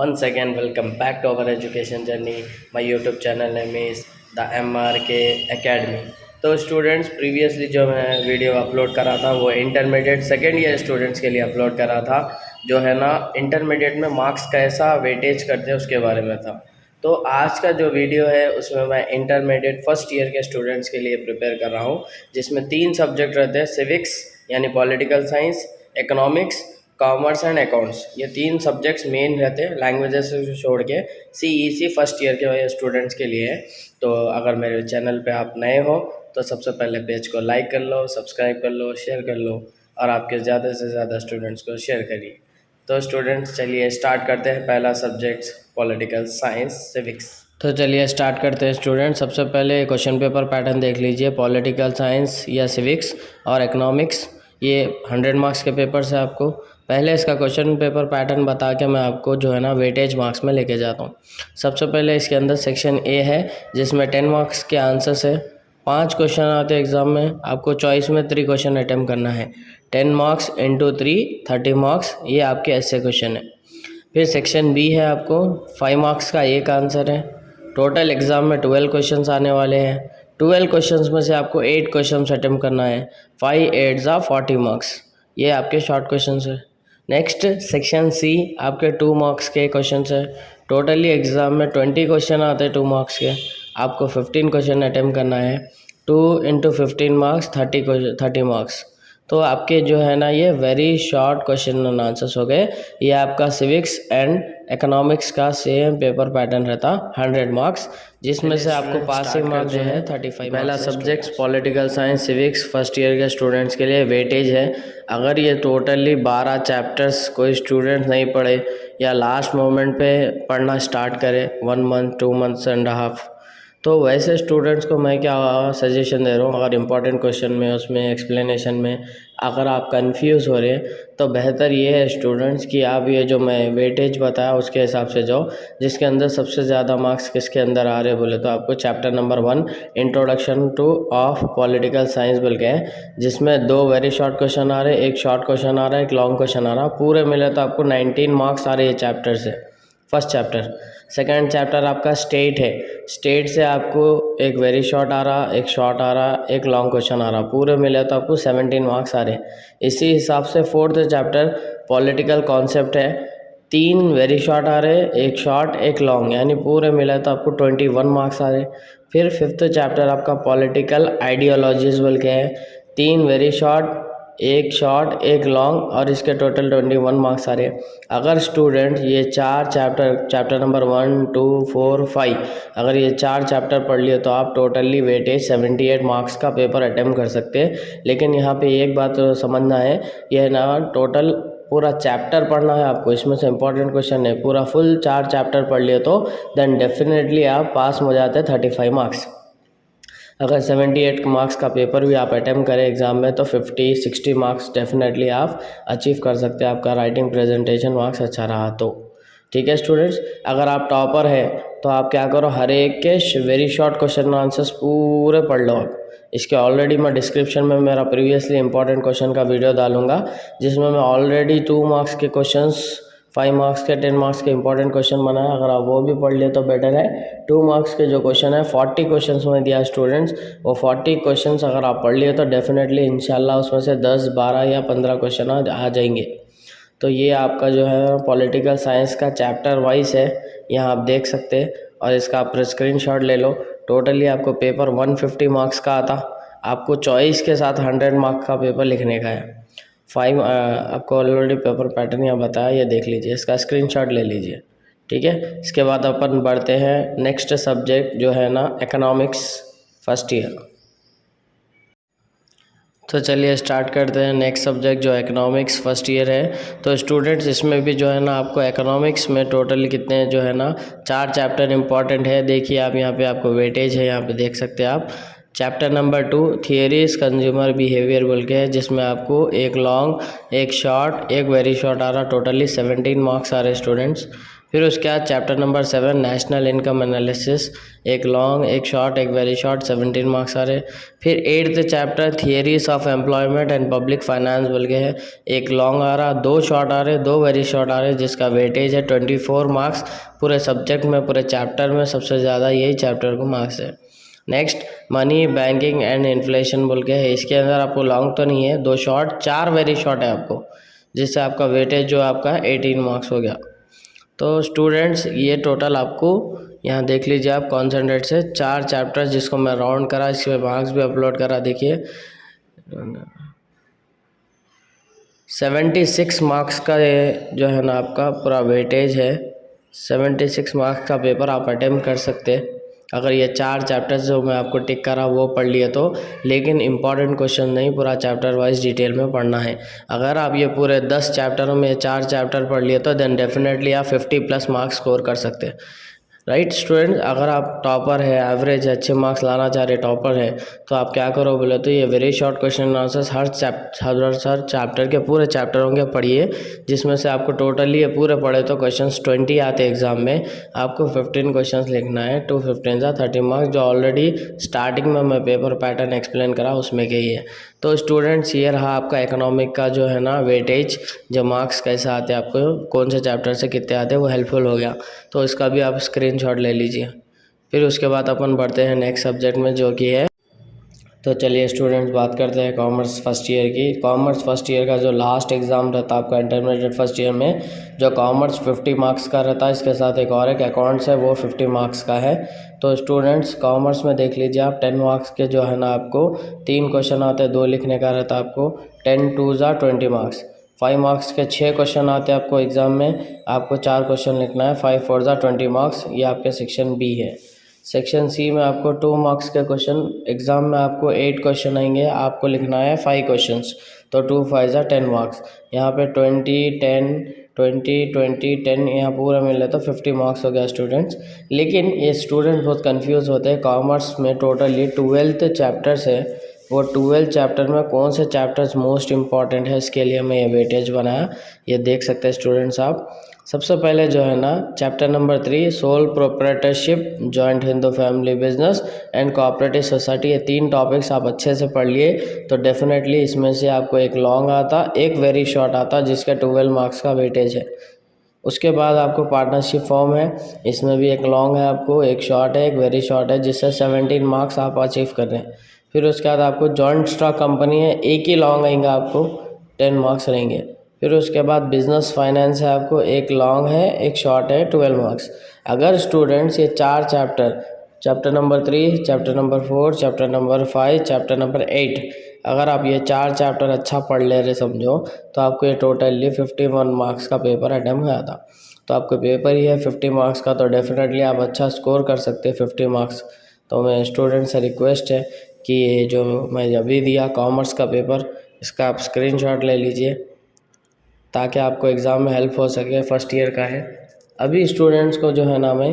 Once again, welcome back to our education journey. My YouTube channel name is the MRK Academy. तो students previously जो मैं video upload करा था वो intermediate second year students के लिए अपलोड करा था, जो है ना इंटरमीडिएट में मार्क्स कैसा वेटेज करते हैं उसके बारे में था। तो आज का जो वीडियो है उसमें मैं इंटरमीडिएट फर्स्ट ईयर के स्टूडेंट्स के लिए प्रिपेयर कर रहा हूँ, जिसमें 3 सब्जेक्ट रहते हैं, सिविक्स यानी political science, economics, commerce and accounts. ये 3 सब्जेक्ट्स मेन रहते हैं लैंग्वेजेस से छोड़ के। CEC फर्स्ट ईयर के स्टूडेंट्स के लिए है। तो अगर मेरे चैनल पे आप नए हो तो सबसे पहले पेज को लाइक कर लो, सब्सक्राइब कर लो, शेयर कर लो और आपके ज़्यादा से ज़्यादा स्टूडेंट्स को शेयर करिए। तो स्टूडेंट्स चलिए स्टार्ट करते हैं। पहला सब्जेक्ट पॉलिटिकल साइंस सिविक्स। तो चलिए स्टार्ट करते हैं स्टूडेंट। सबसे पहले क्वेश्चन पेपर पैटर्न देख लीजिए। पॉलिटिकल साइंस या सिविक्स और इकोनॉमिक्स, ये 100 मार्क्स के पेपर से आपको पहले इसका क्वेश्चन पेपर पैटर्न बता के मैं आपको जो है ना वेटेज मार्क्स में लेके जाता हूँ। सबसे पहले इसके अंदर सेक्शन ए है जिसमें 10 मार्क्स के आंसर्स है। 5 क्वेश्चन आते हैं एग्ज़ाम में, आपको चॉइस में 3 क्वेश्चन अटैम्प्ट करना है। 10 मार्क्स इंटू 3 30 मार्क्स, ये आपके ऐसे क्वेश्चन है। फिर सेक्शन बी है, आपको 5 मार्क्स का एक आंसर है। टोटल एग्ज़ाम में 12 क्वेश्चन आने वाले हैं। 12 क्वेश्चन में से आपको 8 क्वेश्चन अटैम्प्ट करना है। 5 8 40 मार्क्स, ये आपके शॉर्ट क्वेश्चन है। नेक्स्ट सेक्शन सी, आपके 2 मार्क्स के क्वेश्चन है। टोटली एग्ज़ाम में 20 क्वेश्चन आते हैं 2 मार्क्स के, आपको 15 क्वेश्चन अटैम्प्ट करना है। 2 इंटू 15 मार्क्स 30 मार्क्स। तो आपके जो है ना ये very short question and answers हो गए। ये आपका सिविक्स एंड इकोनॉमिक्स का सेम पेपर पैटर्न रहता 100 मार्क्स, जिसमें से आपको पासिंग मार्क्स जो है 35। पहला subjects political science civics first year के स्टूडेंट्स के लिए वेटेज है। अगर ये टोटली 12 चैप्टर्स कोई स्टूडेंट नहीं पढ़े या लास्ट मोमेंट पे पढ़ना स्टार्ट करे 1 मंथ 2 मंथ्स एंड हाफ, तो वैसे स्टूडेंट्स को मैं क्या सजेशन दे रहा हूँ, अगर इम्पॉर्टेंट क्वेश्चन में उसमें एक्सप्लेनेशन में अगर आप कंफ्यूज हो रहे हैं तो बेहतर ये है स्टूडेंट्स कि आप ये जो मैं वेटेज बताया उसके हिसाब से जाओ, जिसके अंदर सबसे ज़्यादा मार्क्स किसके अंदर आ रहे बोले तो आपको chapter number 1 introduction two of political science बोल के हैं, जिसमें 2 वेरी शॉर्ट क्वेश्चन आ रहे हैं, एक शॉर्ट क्वेश्चन आ रहा है, एक लॉन्ग क्वेश्चन आ रहा है। पूरे मिले तो आपको 19 मार्क्स आ रहे हैं चैप्टर से, फर्स्ट चैप्टर। सेकेंड चैप्टर आपका स्टेट है, स्टेट से आपको एक वेरी शॉर्ट आ रहा, एक शॉर्ट आ रहा, एक लॉन्ग क्वेश्चन आ रहा, पूरे मिले तो आपको 17 मार्क्स आ रहे हैं। इसी हिसाब से फोर्थ चैप्टर पॉलिटिकल कॉन्सेप्ट है, 3 वेरी शॉर्ट आ रहे, एक शॉर्ट एक लॉन्ग, यानी पूरे मिले तो आपको 21 मार्क्स आ रहे। फिर फिफ्थ चैप्टर आपका पॉलिटिकल आइडियोलॉजीज बोल के है, 3 वेरी शॉर्ट, एक शॉर्ट एक लॉन्ग, और इसके टोटल 21 मार्क्स आ रहे। अगर स्टूडेंट ये 4 चैप्टर नंबर 1 2 4 5 अगर ये 4 चैप्टर पढ़ लिए तो आप टोटली वेटेज 78 मार्क्स का पेपर अटैम्प्ट कर सकते हैं। लेकिन यहाँ पे एक बात समझना है, यह ना टोटल पूरा चैप्टर पढ़ना है आपको, इसमें से इंपॉर्टेंट क्वेश्चन है, पूरा फुल 4 चैप्टर पढ़ लिए तो देन डेफिनेटली आप पास हो जाते हैं 35 मार्क्स। अगर 78 मार्क्स का पेपर भी आप अटैम्प्ट करें एग्ज़ाम में तो 50-60 मार्क्स डेफिनेटली आप अचीव कर सकते हैं, आपका राइटिंग प्रेजेंटेशन मार्क्स अच्छा रहा तो। ठीक है स्टूडेंट्स, अगर आप टॉपर हैं तो आप क्या करो, हर एक के वेरी शॉर्ट क्वेश्चन आंसर्स पूरे पढ़ लो आप। इसके ऑलरेडी मैं डिस्क्रिप्शन में मेरा प्रीवियसली इंपॉर्टेंट क्वेश्चन का वीडियो डालूंगा, जिसमें मैं ऑलरेडी 2 मार्क्स के क्वेश्चंस, 5 मार्क्स के 10 मार्क्स के इंपॉर्टेंट क्वेश्चन बनाया, अगर आप वो भी पढ़ ले तो बेटर है। 2 मार्क्स के जो क्वेश्चन है 40 क्वेश्चंस में दिया स्टूडेंट्स, वो 40 क्वेश्चंस अगर आप पढ़ लिए तो डेफिनेटली इंशाल्लाह उसमें से 10 12 या 15 क्वेश्चन आ जाएंगे। तो ये आपका जो है पॉलिटिकल साइंस का चैप्टर वाइज है, यहाँ आप देख सकते हैं, और इसका आप स्क्रीनशॉट ले लो। टोटली आपको पेपर 150 मार्क्स का आता, आपको चॉइस के साथ 100 मार्क्स का पेपर लिखने का है। 5 आपको ऑलरेडी पेपर पैटर्न यहाँ बताया, ये देख लीजिए, इसका स्क्रीनशॉट ले लीजिए। ठीक है, इसके बाद अपन बढ़ते हैं नेक्स्ट सब्जेक्ट जो है ना इकोनॉमिक्स फर्स्ट ईयर। तो चलिए स्टार्ट करते हैं नेक्स्ट सब्जेक्ट जो इकोनॉमिक्स फर्स्ट ईयर है। तो स्टूडेंट्स इसमें भी जो है ना आपको इकोनॉमिक्स में टोटल कितने जो है ना 4 चैप्टर इंपॉर्टेंट है। देखिए आप यहाँ पे आपको वेटेज है, यहाँ पे देख सकते हैं आप। Chapter number 2 theories consumer behaviour बोल के है, जिसमें आपको एक लॉन्ग, एक शॉर्ट, एक वेरी शॉर्ट आ रहा, टोटली 17 मार्क्स आ रहे स्टूडेंट्स। फिर उसके बाद chapter number 7 national income analysis, एक लॉन्ग, एक शॉर्ट, एक वेरी शॉर्ट, 17 मार्क्स आ रहे। फिर 8th chapter theories of employment and public finance बोल के है, एक लॉन्ग आ रहा, 2 शॉर्ट आ रहे, 2 वेरी शॉर्ट आ रहे, जिसका वेटेज है 24 मार्क्स। पूरे सब्जेक्ट में, पूरे चैप्टर में सबसे ज़्यादा यही चैप्टर को मार्क्स है। Next money, banking and inflation बोल के है, इसके अंदर आपको लॉन्ग तो नहीं है, 2 शॉर्ट, 4 वेरी शॉर्ट है आपको, जिससे आपका वेटेज जो आपका 18 मार्क्स हो गया। तो स्टूडेंट्स ये टोटल आपको यहाँ देख लीजिए आप कॉन्सेंट्रेट से 4 चैप्टर जिसको मैं राउंड करा, इसके मार्क्स भी अपलोड करा। देखिए 76 मार्क्स का ये जो है ना आपका पूरा वेटेज है। 76 मार्क्स का पेपर आप अटेम्प्ट कर सकते हैं अगर ये 4 चैप्टर्स जो मैं आपको टिक करा वो पढ़ लिए तो। लेकिन इंपॉर्टेंट क्वेश्चन नहीं, पूरा चैप्टर वाइज डिटेल में पढ़ना है। अगर आप ये पूरे 10 चैप्टरों में 4 चैप्टर पढ़ लिए तो देन डेफिनेटली आप 50+ मार्क्स स्कोर कर सकते हैं। राइट स्टूडेंट, अगर आप टॉपर है, एवरेज अच्छे मार्क्स लाना चाह रहे, टॉपर है, तो आप क्या करो बोले तो ये वेरी शॉर्ट क्वेश्चन आंसर्स हर चैप्टर के पूरे चैप्टरों के पढ़िए, जिसमें से आपको टोटली ये पूरे पढ़े तो क्वेश्चंस 20 आते हैं एग्जाम में। आपको 15 क्वेश्चंस लिखना है, 2 15 जा 30 मार्क्स, जो ऑलरेडी स्टार्टिंग में मैं पेपर पैटर्न एक्सप्लेन करा उसमें के ही है। तो स्टूडेंट्स ये रहा आपका इकोनॉमिक का जो है ना वेटेज, जो मार्क्स कैसे आते हैं आपको, कौन से चैप्टर से कितने आते हैं, वो हेल्पफुल हो गया। तो इसका भी आप स्क्रीनशॉट ले लीजिए। फिर उसके बाद अपन बढ़ते हैं नेक्स्ट सब्जेक्ट में, जो कि है, तो चलिए स्टूडेंट्स बात करते हैं कॉमर्स फर्स्ट ईयर की। कॉमर्स फर्स्ट ईयर का जो लास्ट एग्ज़ाम रहता है आपका इंटरमीडिएट फर्स्ट ईयर में, जो कॉमर्स 50 मार्क्स का रहता है, इसके साथ एक और एक अकाउंट्स है वो 50 मार्क्स का है। तो स्टूडेंट्स कॉमर्स में देख लीजिए आप 10 मार्क्स के जो है ना आपको 3 क्वेश्चन आते हैं, 2 लिखने का रहता है आपको। 10 2 जा 20 मार्क्स। 5 मार्क्स के 6 क्वेश्चन आते हैं आपको एग्ज़ाम में, आपको 4 क्वेश्चन लिखना है। 5 4 जा 20 मार्क्स। ये आपके सेक्शन बी है। सेक्शन सी में आपको 2 मार्क्स के क्वेश्चन, एग्ज़ाम में आपको 8 क्वेश्चन आएंगे, आपको लिखना है 5 क्वेश्चंस। तो 2 5 जा 10 मार्क्स। यहाँ पे 20 10 20 20 10 यहाँ पूरा मिले तो 50 मार्क्स हो गया स्टूडेंट्स। लेकिन ये स्टूडेंट बहुत कंफ्यूज होते हैं, कॉमर्स में टोटली 12th चैप्टर्स है, वो 12 चैप्टर में कौन से चैप्टर्स मोस्ट इंपॉर्टेंट है, इसके लिए मैं ये वेटेज बनाया। ये देख सकते हैं स्टूडेंट्स आप। सबसे पहले जो है ना chapter number 3 sole proprietorship, joint Hindu family business and cooperative society, ये 3 टॉपिक्स आप अच्छे से पढ़ लिए तो डेफिनेटली इसमें से आपको एक लॉन्ग आता, एक वेरी शॉर्ट आता, जिसका 12 मार्क्स का वेटेज है। उसके बाद आपको पार्टनरशिप फॉर्म है, इसमें भी एक लॉन्ग है आपको, एक शॉर्ट है, एक वेरी शॉर्ट है, जिससे 17 मार्क्स आप अचीव कर रहे हैं। फिर उसके बाद आपको जॉइंट स्टॉक कंपनी है, एक ही लॉन्ग आएगा आपको, 10 मार्क्स रहेंगे। फिर उसके बाद बिजनेस फाइनेंस है आपको, एक लॉन्ग है, एक शॉर्ट है, 12 मार्क्स। अगर स्टूडेंट्स ये 4 chapter number 3, chapter number 4, chapter number 5, chapter number 8, अगर आप ये 4 चैप्टर अच्छा पढ़ ले रहे समझो, तो आपको ये टोटली 51 मार्क्स का पेपर अटेम्प्ट हुआ था। तो आपको पेपर ही है 50 मार्क्स का, तो डेफिनेटली आप अच्छा स्कोर कर सकते हैं 50 मार्क्स। तो मैं स्टूडेंट से रिक्वेस्ट है कि ये जो मैं अभी दिया कॉमर्स का पेपर, इसका आप स्क्रीनशॉट ले लीजिए ताकि आपको एग्ज़ाम में हेल्प हो सके। फर्स्ट ईयर का है। अभी स्टूडेंट्स को जो है ना मैं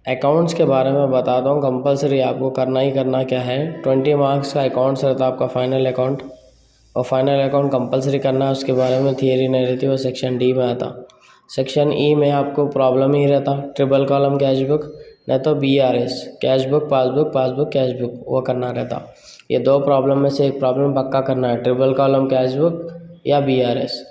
अकाउंट्स के बारे में बताता हूँ। कंपलसरी आपको करना ही करना क्या है, 20 मार्क्स का अकाउंट्स रहता है आपका, फाइनल अकाउंट, और फाइनल अकाउंट कंपलसरी करना है। उसके बारे में थियरी नहीं रहती, वो सेक्शन डी में आता। सेक्शन ई में आपको प्रॉब्लम ही रहता, ट्रिपल कॉलम कैश बुक, नहीं तो BRS cash book passbook, passbook cash book, वो करना रहता। ये 2 प्रॉब्लम में से एक प्रॉब्लम पक्का करना है, ट्रिपल कॉलम कैश बुक या BRS।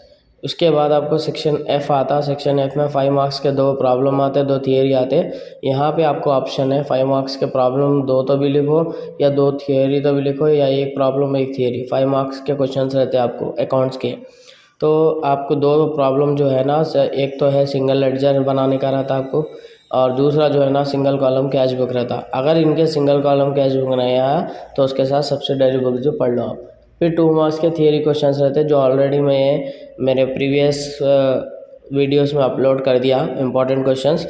उसके बाद आपको सेक्शन एफ आता। सेक्शन एफ में 5 मार्क्स के 2 प्रॉब्लम आते, 2 थियरी आते। यहाँ पे आपको ऑप्शन है 5 मार्क्स के प्रॉब्लम 2 तो भी लिखो, या 2 थियरी तो भी लिखो, या 1 प्रॉब्लम 1 थियरी। 5 मार्क्स के क्वेश्चंस रहते हैं आपको अकाउंट्स के। तो आपको 2 प्रॉब्लम जो है ना, एक तो है सिंगल लेडजर बनाने का रहता आपको, और दूसरा जो है ना सिंगल कॉलम कैश बुक रहता। अगर इनके सिंगल कॉलम कैश बुक नहीं आया तो उसके साथ सब्सिडरी बुक जो पढ़ लो आप। फिर 2 मार्क्स के थियरी क्वेश्चंस रहते हैं, जो ऑलरेडी मैं मेरे प्रीवियस वीडियोस में अपलोड कर दिया इंपॉर्टेंट क्वेश्चंस।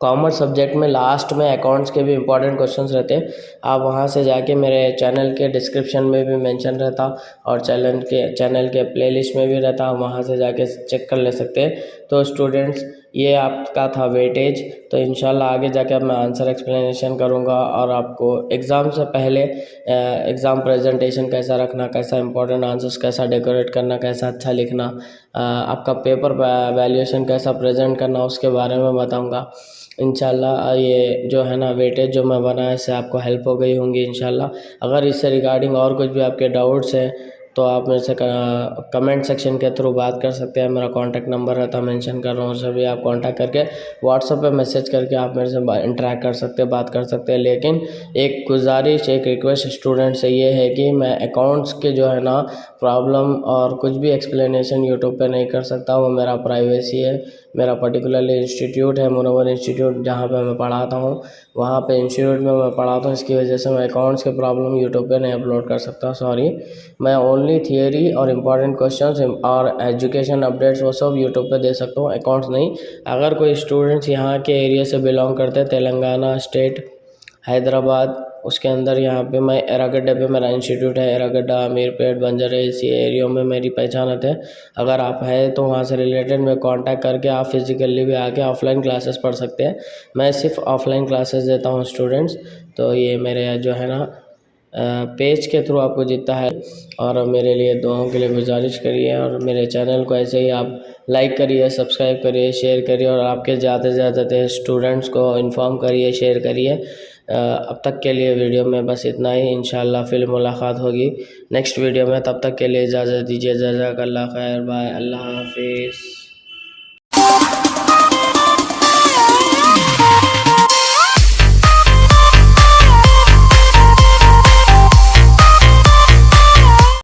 कॉमर्स सब्जेक्ट में लास्ट में अकाउंट्स के भी इंपॉर्टेंट क्वेश्चंस रहते हैं, आप वहां से जाके मेरे चैनल के डिस्क्रिप्शन में भी मेंशन रहता, और चैनल के प्लेलिस्ट में भी रहता, वहां से जाके चेक कर ले सकते हैं। तो स्टूडेंट्स ये आपका था वेटेज। तो इंशाल्लाह आगे जाके अब मैं आंसर एक्सप्लेनेशन करूँगा और आपको एग्ज़ाम से पहले एग्ज़ाम प्रेजेंटेशन कैसा रखना, कैसा इंपॉर्टेंट आंसर्स कैसा डेकोरेट करना, कैसा अच्छा लिखना, आपका पेपर वैल्यूएशन कैसा प्रेजेंट करना, उसके बारे में बताऊँगा इंशाल्लाह। ये जो है ना वेटेज जो मैं बनाया, इससे आपको हेल्प हो गई होंगी इंशाल्लाह। अगर इससे रिगार्डिंग और कुछ भी आपके डाउट्स हैं तो आप मेरे से कमेंट सेक्शन के थ्रू बात कर सकते हैं। मेरा कॉन्टैक्ट नंबर रहता है, मेंशन कर रहा हूँ, उसे भी आप कॉन्टैक्ट करके व्हाट्सएप पे मैसेज करके आप मेरे से इंटरेक्ट कर सकते हैं, बात कर सकते हैं। लेकिन एक गुजारिश, एक रिक्वेस्ट स्टूडेंट से ये है कि मैं अकाउंट्स के जो है ना प्रॉब्लम और कुछ भी एक्सप्लेनेशन यूट्यूब पे नहीं कर सकता, वो मेरा प्राइवेसी है। मेरा पर्टिकुलरली इंस्टीट्यूट है, मुनव्वर इंस्टीट्यूट, जहाँ पे मैं पढ़ाता हूँ, वहाँ पे इंस्टीट्यूट में मैं पढ़ाता हूँ। इसकी वजह से मैं अकाउंट्स के प्रॉब्लम यूट्यूब पे नहीं अपलोड कर सकता, सॉरी। मैं ओनली थियरी और इम्पॉर्टेंट क्वेश्चंस और एजुकेशन अपडेट्स वो सब यूट्यूब पे दे सकता हूँ, अकाउंट्स नहीं। अगर कोई स्टूडेंट्स यहाँ के एरिया से बिलोंग करते हैं, तेलंगाना स्टेट, हैदराबाद, उसके अंदर यहाँ पे मैं एरागड्डा पे मेरा इंस्टीट्यूट है, एरागड्डा, अमीरपेट, बंजारा, इसी एरिया में मेरी पहचानत है। अगर आप हैं तो वहाँ से रिलेटेड में कांटेक्ट करके आप फिजिकली भी आके ऑफलाइन क्लासेस पढ़ सकते हैं। मैं सिर्फ ऑफलाइन क्लासेस देता हूँ स्टूडेंट्स। तो ये मेरे जो है ना पेज के थ्रू आपको जितना है, और मेरे लिए दुआओं के लिए गुजारिश करिए, और मेरे चैनल को ऐसे ही आप लाइक करिए, सब्सक्राइब करिए, शेयर करिए, और आपके ज़्यादा से ज़्यादा स्टूडेंट्स को इन्फॉर्म करिए, शेयर करिए। अब तक के लिए वीडियो में बस इतना ही। इंशाल्लाह फिर मुलाकात होगी नेक्स्ट वीडियो में। तब तक के लिए इजाज़त दीजिए। जज़ाकल्लाह खैर, बाय, अल्लाह हाफिज़।